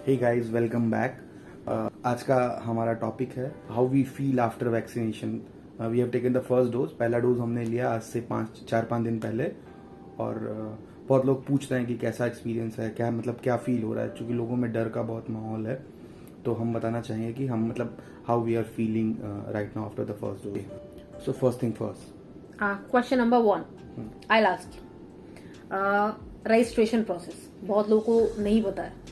Hey guys, welcome back. आज का हमारा टॉपिक है how we feel after vaccination. We have taken the first dose. पहला dose हमने लिया आज से 4-5 दिन पहले। और बहुत लोग पूछते हैं कि कैसा एक्सपीरियंस है, क्या मतलब क्या फील हो रहा है, क्योंकि लोगों में डर का बहुत माहौल है। तो हम बताना चाहेंगे कि हम मतलब how we are feeling right now after the first dose. So first thing first, question number 1 I last registration process बहुत लोगों को नहीं पता है।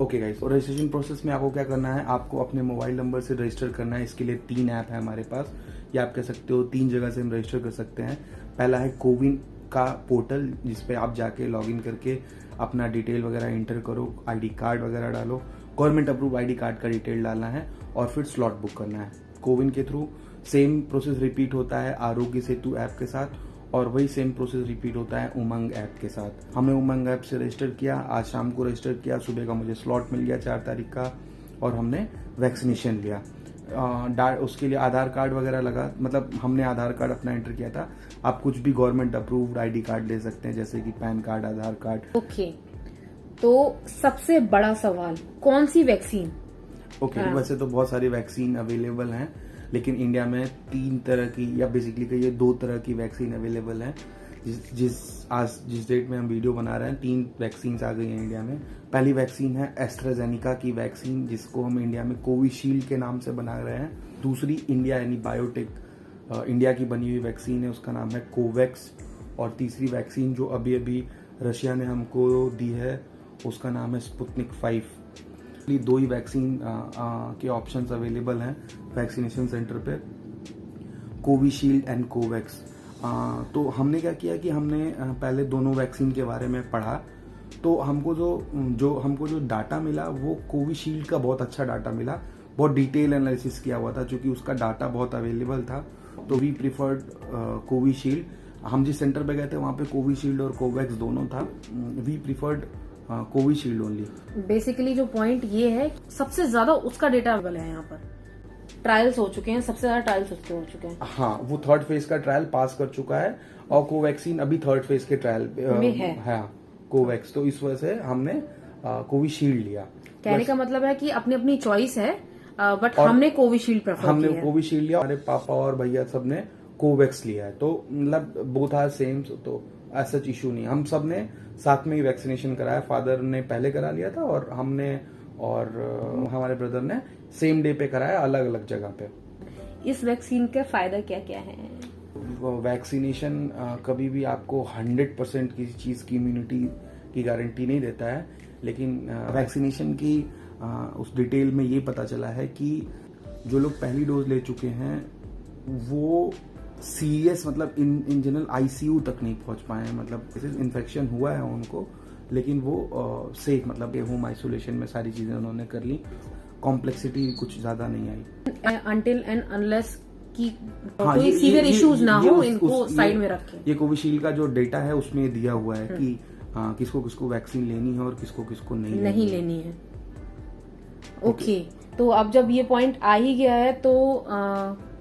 ओके गाइस, और रजिस्ट्रेशन प्रोसेस में आपको क्या करना है, आपको अपने मोबाइल नंबर से रजिस्टर करना है। इसके लिए 3 ऐप है हमारे पास, या आप कह सकते हो 3 जगह से हम रजिस्टर कर सकते हैं। पहला है कोविन का पोर्टल, जिसपे आप जाके लॉगिन करके अपना डिटेल वगैरह एंटर करो, आईडी कार्ड वगैरह डालो, गवर्नमेंट अप्रूव आईडी कार्ड का डिटेल डालना है और फिर स्लॉट बुक करना है। कोविन के थ्रू सेम प्रोसेस रिपीट होता है आरोग्य सेतु ऐप के साथ, और वही सेम प्रोसेस रिपीट होता है उमंग ऐप के साथ। हमने उमंग ऐप से रजिस्टर किया, आज शाम को रजिस्टर किया, सुबह का मुझे स्लॉट मिल गया 4 तारीख का, और हमने वैक्सीनेशन लिया। उसके लिए आधार कार्ड वगैरह लगा, मतलब हमने आधार कार्ड अपना एंटर किया था। आप कुछ भी गवर्नमेंट अप्रूव्ड आईडी कार्ड ले सकते हैं, जैसे कि पैन कार्ड, आधार कार्ड। ओके, तो सबसे बड़ा सवाल, कौन सी वैक्सीन? ओके, वैसे तो बहुत सारी वैक्सीन अवेलेबल हैं, लेकिन इंडिया में 3 तरह की, या बेसिकली कहिए 2 तरह की वैक्सीन अवेलेबल हैं। जिस डेट में हम वीडियो बना रहे हैं 3 वैक्सीन आ गई हैं इंडिया में। पहली वैक्सीन है एस्ट्राजेनिका की वैक्सीन, जिसको हम इंडिया में कोविशील्ड के नाम से बना रहे हैं। दूसरी इंडिया यानी बायोटेक इंडिया की बनी हुई वैक्सीन है, उसका नाम है कोवैक्स। और तीसरी वैक्सीन जो अभी अभी रशिया ने हमको दी है, उसका नाम है स्पुतनिक 5। 2 ही वैक्सीन के ऑप्शंस अवेलेबल हैं वैक्सीनेशन सेंटर पे, कोविशील्ड एंड कोवैक्स। तो हमने क्या किया कि हमने पहले दोनों वैक्सीन के बारे में पढ़ा। तो हमको जो डाटा मिला वो कोविशील्ड का बहुत अच्छा डाटा मिला, बहुत डिटेल एनालिसिस किया हुआ था, क्योंकि उसका डाटा बहुत अवेलेबल था। तो वी प्रिफर्ड कोविशील्ड। हम जिस सेंटर पे गए थे वहाँ पे कोविशील्ड और कोवैक्स दोनों था। We preferred Covishield only. Basically जो पॉइंट ये है, सबसे ज्यादा उसका डेटा अवेलेबल है यहाँ पर। ट्रायल्स हो चुके हैं, सबसे ज्यादा ट्रायल्स हो चुके हैं। हाँ, वो 3rd फेज का ट्रायल पास कर चुका है, और कोवैक्सीन अभी 3rd फेज के ट्रायल में है। हाँ, कोवैक्स। तो इस वजह से हमने कोविशील्ड लिया। कहने का मतलब है कि अपनी अपनी चॉइस है, बट हमने कोविशील्ड प्रेफर किया। हमने कोविशील्ड लिया, हमारे पापा और भैया सबने कोवैक्स लिया है। तो मतलब बोथ आर सेम, तो ऐसा इशू नहीं। हम सब ने साथ में ही वैक्सीनेशन कराया। फादर ने पहले करा लिया था, और हमने और हमारे ब्रदर ने सेम डे पे कराया, अलग अलग जगह पे। इस वैक्सीन के फायदा क्या क्या है? वैक्सीनेशन कभी भी आपको 100% किसी चीज की इम्यूनिटी की गारंटी नहीं देता है, लेकिन वैक्सीनेशन की उस डिटेल में ये पता चला है कि जो लोग पहली डोज ले चुके हैं वो सीरियस, मतलब इन जनरल आईसीयू तक नहीं पहुंच पाए हैं। मतलब इन्फेक्शन हुआ है उनको, लेकिन वो सेफ, मतलब होम आइसोलेशन में सारी चीजें उन्होंने कर ली। कॉम्प्लेक्सिटी कुछ ज्यादा नहीं आई। अनटिल एंड अनलेस की कोई सीवियर इश्यूज ना हो, इनको साइड में रखें। ये कोविशील्ड का जो डेटा है उसमें दिया हुआ है कि किसको किसको वैक्सीन लेनी है और किसको किसको नहीं लेनी है। ओके, तो अब जब ये पॉइंट आ ही गया है, तो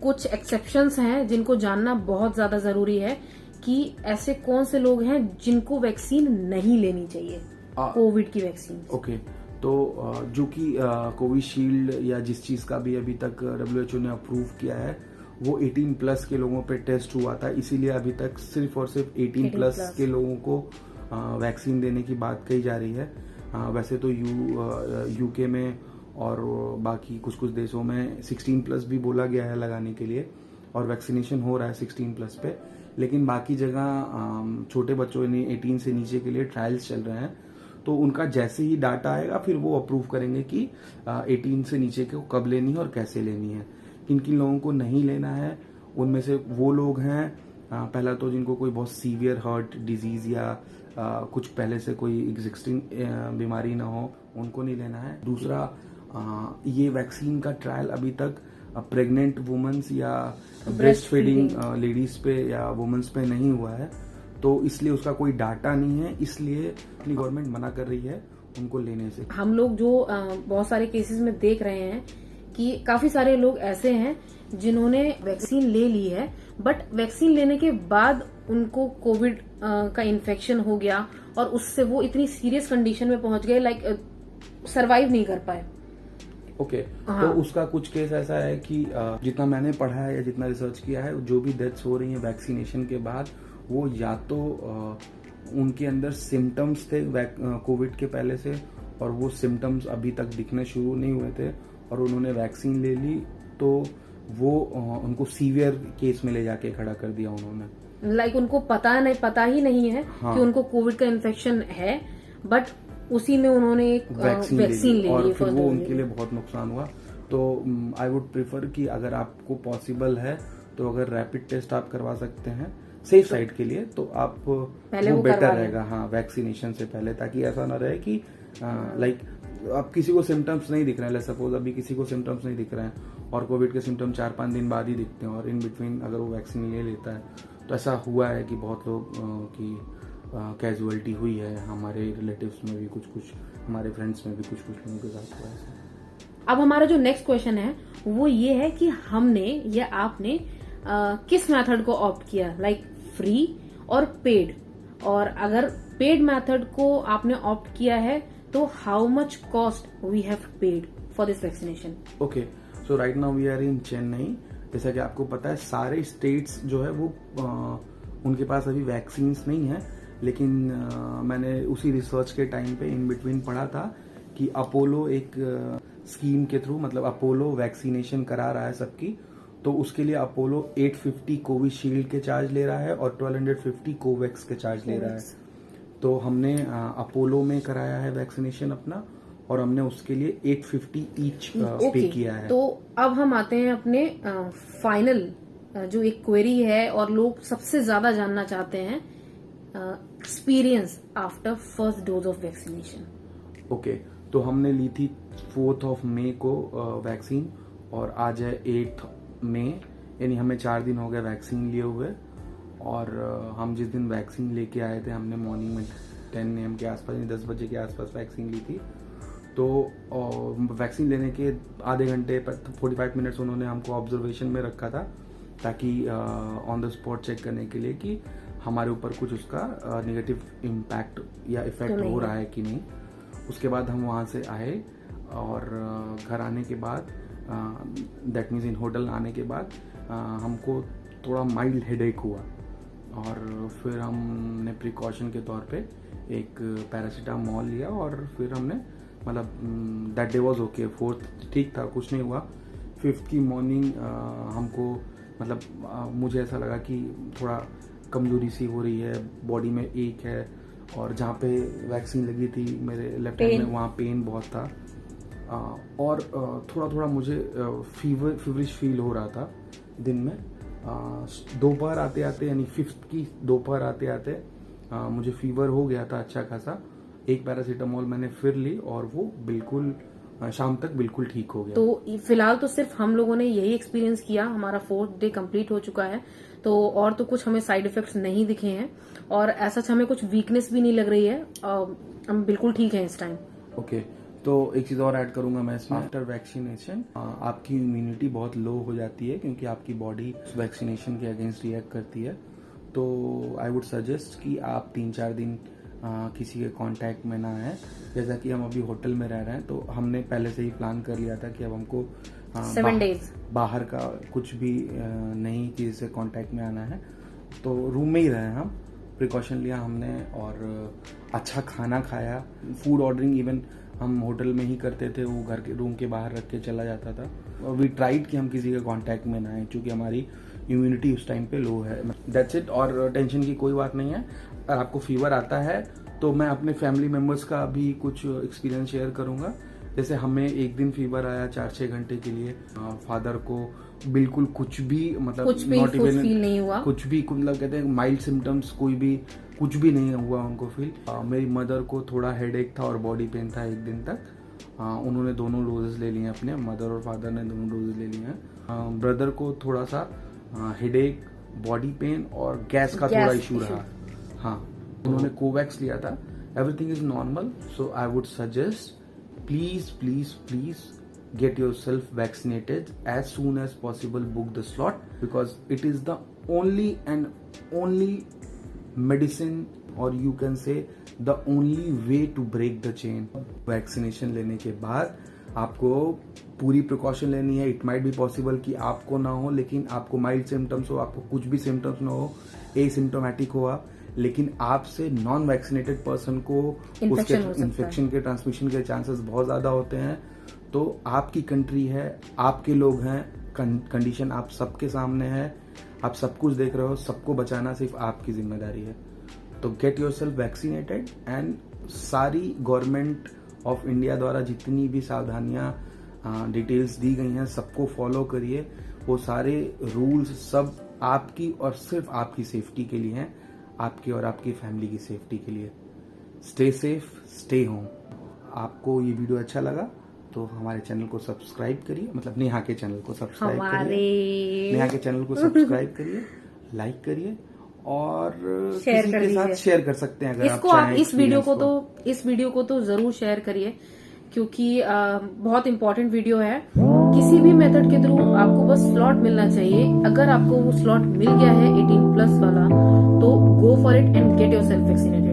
कुछ एक्सेप्शंस हैं जिनको जानना बहुत ज्यादा जरूरी है कि ऐसे कौन से लोग हैं जिनको वैक्सीन नहीं लेनी चाहिए, कोविड की वैक्सीन। ओके, तो जो कि कोविशील्ड या जिस चीज का भी अभी तक WHO ने अप्रूव किया है, वो 18+ के लोगों पे टेस्ट हुआ था, इसीलिए अभी तक सिर्फ और सिर्फ 18+ के लोगों को वैक्सीन देने की बात कही जा रही है। वैसे तो यूके में और बाकी कुछ कुछ देशों में 16+ भी बोला गया है लगाने के लिए, और वैक्सीनेशन हो रहा है 16+ पे। लेकिन बाकी जगह छोटे बच्चों यानी 18 से नीचे के लिए ट्रायल्स चल रहे हैं। तो उनका जैसे ही डाटा आएगा फिर वो अप्रूव करेंगे कि 18 से नीचे को कब लेनी है और कैसे लेनी है। किन किन लोगों को नहीं लेना है, उनमें से वो लोग हैं, पहला तो जिनको कोई बहुत सीवियर हार्ट डिजीज या कुछ पहले से कोई एग्जिस्टिंग बीमारी ना हो, उनको नहीं लेना है। दूसरा, ये वैक्सीन का ट्रायल अभी तक प्रेग्नेंट वुमेन्स या ब्रेस्ट फीडिंग लेडीज पे या वुमेन्स पे नहीं हुआ है, तो इसलिए उसका कोई डाटा नहीं है, इसलिए अपनी गवर्नमेंट मना कर रही है उनको लेने से। हम लोग जो बहुत सारे केसेस में देख रहे हैं कि काफी सारे लोग ऐसे हैं जिन्होंने वैक्सीन ले ली है, बट वैक्सीन लेने के बाद उनको कोविड का इन्फेक्शन हो गया और उससे वो इतनी सीरियस कंडीशन में पहुंच गए, लाइक सरवाइव नहीं कर पाए। ओके हाँ। तो उसका कुछ केस ऐसा है कि जितना मैंने पढ़ा है या जितना रिसर्च किया है, जो भी डेथ्स हो रही हैं वैक्सीनेशन के बाद, वो या तो उनके अंदर सिम्टम्स थे कोविड के पहले से, और वो सिम्टम्स अभी तक दिखने शुरू नहीं हुए थे, और उन्होंने वैक्सीन ले ली तो वो उनको सीवियर केस में ले जाके खड़ा कर दिया उन्होंने। लाइक उनको पता ही नहीं है हाँ। कि उनको कोविड का इन्फेक्शन है, बट उसी में उन्होंने एक वैक्सीन ले ली और फिर वो उनके लिए बहुत नुकसान हुआ। तो आई वुड प्रेफर कि अगर आपको पॉसिबल है तो अगर रैपिड टेस्ट आप करवा सकते हैं सेफ साइड के लिए, तो आप पहले वो बेटर करवा रहेगा, हाँ, वैक्सीनेशन से पहले, ताकि ऐसा ना रहे कि लाइक अब किसी को सिम्टम्स नहीं दिख रहे हैं, सपोज अभी किसी को सिम्टम्स नहीं दिख रहे हैं और कोविड के सिम्टम्स 4-5 दिन बाद ही दिखते हैं, और इन बिटवीन अगर वो वैक्सीन ले लेता है, तो ऐसा हुआ है कि बहुत लोग की कैजुअलिटी हुई है, हमारे रिलेटिव्स में भी कुछ हमारे फ्रेंड्स में भी कुछ लोगों के साथ हुआ है। अब हमारा जो नेक्स्ट क्वेश्चन है वो ये है कि हमने या आपने किस मेथड को ऑप्ट किया, लाइक फ्री और पेड, और अगर पेड मेथड को आपने ऑप्ट किया है तो how much cost we have paid for this vaccination. Okay, so right now we are in Chennai. जैसा कि आपको पता है सारे स्टेट्स जो है वो उनके पास अभी वैक्सीन नहीं है, लेकिन मैंने उसी रिसर्च के टाइम पे इन बिटवीन पढ़ा था कि अपोलो एक स्कीम के थ्रू, मतलब अपोलो वैक्सीनेशन करा रहा है सबकी, तो उसके लिए अपोलो 850 कोविशील्ड के चार्ज ले रहा है और 1250 कोवैक्स के चार्ज ले रहा है। तो हमने अपोलो में कराया है वैक्सीनेशन अपना, और हमने उसके लिए 850 ईच पे किया है। तो अब हम आते हैं अपने फाइनल जो एक क्वेरी है और लोग सबसे ज्यादा जानना चाहते हैं, experience after first dose of vaccination. Okay, तो हमने ली थी 4 मई को वैक्सीन, और आज है 8 मई, यानी हमें 4 दिन हो गए वैक्सीन लिए हुए। और हम जिस दिन वैक्सीन लेके आए थे, हमने मॉर्निंग में 10 AM के आसपास, 10 बजे के आसपास वैक्सीन ली थी। तो वैक्सीन लेने के आधे घंटे 45 मिनट्स उन्होंने हमको ऑब्जर्वेशन में रखा था, ताकि ऑन द स्पॉट चेक करने के लिए कि हमारे ऊपर कुछ उसका नेगेटिव इम्पैक्ट या इफेक्ट हो रहा है कि नहीं। उसके बाद हम वहाँ से आए, और घर आने के बाद, दैट मीन्स इन होटल आने के बाद, हमको थोड़ा माइल्ड हेडेक हुआ, और फिर हमने प्रिकॉशन के तौर पे एक पैरासीटामोल लिया, और फिर हमने मतलब that day was okay, 4th ठीक था, कुछ नहीं हुआ। 5th की मॉर्निंग हमको मतलब मुझे ऐसा लगा कि थोड़ा कमजोरी सी हो रही है, बॉडी में एक है, और जहाँ पे वैक्सीन लगी थी मेरे लेफ्ट हैंड में, वहाँ पेन बहुत था, और थोड़ा मुझे फीवरिश फील हो रहा था दिन में। दोपहर आते आते, यानी 5th की दोपहर आते आते मुझे फीवर हो गया था अच्छा खासा। एक पैरासीटामोल मैंने फिर ली, और वो बिल्कुल शाम तक बिल्कुल ठीक हो गया। तो फिलहाल तो सिर्फ हम लोगों ने यही एक्सपीरियंस किया, हमारा 4th डे कंप्लीट हो चुका है, तो और तो कुछ हमें साइड इफेक्ट्स नहीं दिखे हैं, और ऐसा हमें कुछ वीकनेस भी नहीं लग रही है, हम बिल्कुल ठीक है इस टाइम। ओके, तो एक चीज और ऐड करूंगा मैं इसमें, आफ्टर वैक्सीनेशन आपकी इम्यूनिटी बहुत लो हो जाती है, क्योंकि आपकी बॉडी वैक्सीनेशन के अगेंस्ट रिएक्ट करती है। तो आई वुड सजेस्ट कि आप 3-4 दिन किसी के कांटेक्ट में ना आए। जैसा कि हम अभी होटल में रह रहे हैं, तो हमने पहले से ही प्लान कर लिया था कि अब हमको 7 days बाहर का कुछ भी नई चीज से कांटेक्ट में आना है, तो रूम में ही रहे हम, प्रिकॉशन लिया हमने, और अच्छा खाना खाया। फूड ऑर्डरिंग इवन हम होटल में ही करते थे, वो घर के रूम के बाहर रख के चला जाता था। वी ट्राइड कि हम किसी के कांटेक्ट में ना आए, क्योंकि हमारी इम्यूनिटी उस टाइम पे लो है। दैट्स इट, और टेंशन की कोई बात नहीं है। अगर आपको फीवर आता है तो मैं अपने फैमिली मेंबर्स का भी कुछ एक्सपीरियंस शेयर करूंगा। जैसे हमें एक दिन फीवर आया 4-6 घंटे के लिए, फादर को बिल्कुल कुछ भी मतलब कुछ भी फील नहीं हुआ, कुछ भी मतलब कहते हैं माइल्ड सिम्टम्स, कुछ भी नहीं हुआ उनको फील। मेरी मदर को थोड़ा हेडेक था और बॉडी पेन था एक दिन तक, उन्होंने दोनों डोजेस ले लिए हैं, अपने मदर और फादर ने दोनों डोजेस ले लिए हैं। ब्रदर को थोड़ा सा हेडेक, बॉडी पेन और गैस का थोड़ा इशू रहा। हाँ, उन्होंने कोवैक्स लिया था। Everything is normal, so I would suggest please get yourself vaccinated as soon as possible. Book the slot, because it is the only medicine और you can say the only way to break the chain. Vaccination लेने के बाद आपको पूरी precaution लेनी है। It might be possible कि आपको ना हो, लेकिन आपको माइल्ड सिम्टम्स हो, आपको कुछ भी सिम्टम्स ना हो, एसिम्टोमेटिक हो आप, लेकिन आपसे नॉन वैक्सीनेटेड पर्सन को उसके इन्फेक्शन के ट्रांसमिशन के चांसेस बहुत ज्यादा होते हैं। तो आपकी कंट्री है, आपके लोग हैं, कंडीशन आप सबके सामने है, आप सब कुछ देख रहे हो, सबको बचाना सिर्फ आपकी जिम्मेदारी है। तो गेट योरसेल्फ वैक्सीनेटेड एंड सारी गवर्नमेंट ऑफ इंडिया द्वारा जितनी भी सावधानियां डिटेल्स दी गई हैं सबको फॉलो करिए। वो सारे रूल्स सब आपकी और सिर्फ आपकी सेफ्टी के लिए हैं, आपकी और आपकी फैमिली की सेफ्टी के लिए। Stay safe, stay home. आपको ये वीडियो अच्छा लगा तो हमारे चैनल को सब्सक्राइब करिए, मतलब नेहा के चैनल को सब्सक्राइब करिए, नेहा के चैनल को सब्सक्राइब करिए, लाइक करिए और किसी के साथ शेयर कर सकते हैं अगर इसको आप इस वीडियो को तो जरूर शेयर करिए, क्योंकि बहुत इंपॉर्टेंट वीडियो है। किसी भी मेथड के थ्रू आपको बस स्लॉट मिलना चाहिए। अगर आपको वो स्लॉट मिल गया है 18+ वाला, तो go for it and get yourself vaccinated.